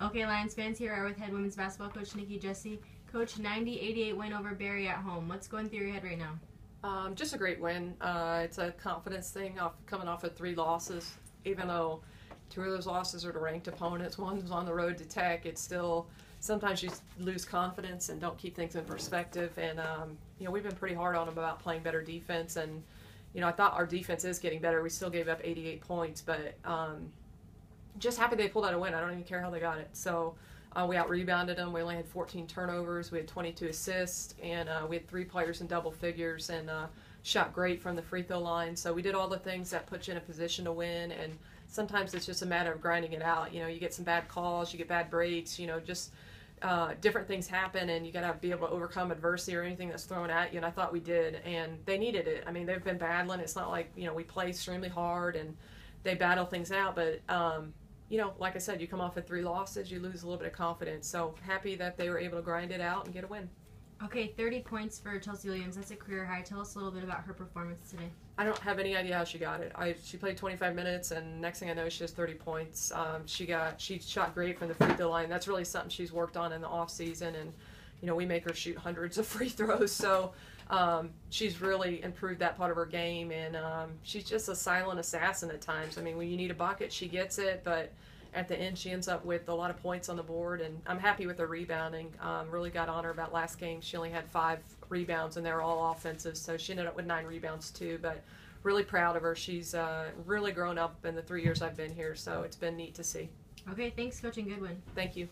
Okay, Lions fans, here are with head women's basketball coach Nikki Jesse. Coach, 90-88 win over Barry at home. What's going through your head right now? Just a great win. It's a confidence thing coming off of 3 losses. Even though 2 of those losses are to ranked opponents, one was on the road to Tech, it's still sometimes you lose confidence and don't keep things in perspective. And we've been pretty hard on them about playing better defense. And I thought our defense is getting better. We still gave up 88 points, but just happy they pulled out a win. I don't even care how they got it. So we out-rebounded them. We only had 14 turnovers. We had 22 assists, and we had 3 players in double figures and shot great from the free throw line. So we did all the things that put you in a position to win, and sometimes it's just a matter of grinding it out. You get some bad calls, you get bad breaks, just different things happen, and you got to be able to overcome adversity or anything that's thrown at you, and I thought we did, and they needed it. I mean, they've been battling. It's not like, we play extremely hard and they battle things out, but like I said, you come off of 3 losses, you lose a little bit of confidence. So happy that they were able to grind it out and get a win. Okay, 30 points for Chelsea Williams. That's a career high. Tell us a little bit about her performance today. I don't have any idea how she got it. She played 25 minutes, and next thing I know, she has 30 points. She shot great from the free throw line. That's really something she's worked on in the off season, and we make her shoot hundreds of free throws. So she's really improved that part of her game, and she's just a silent assassin at times. I mean, when you need a bucket, she gets it, but at the end, she ends up with a lot of points on the board, and I'm happy with her rebounding. Really got on her about last game. She only had 5 rebounds, and they were all offensive, so she ended up with 9 rebounds too, but really proud of her. She's really grown up in the 3 years I've been here, so it's been neat to see. Okay, thanks, Coach, and good win. Thank you.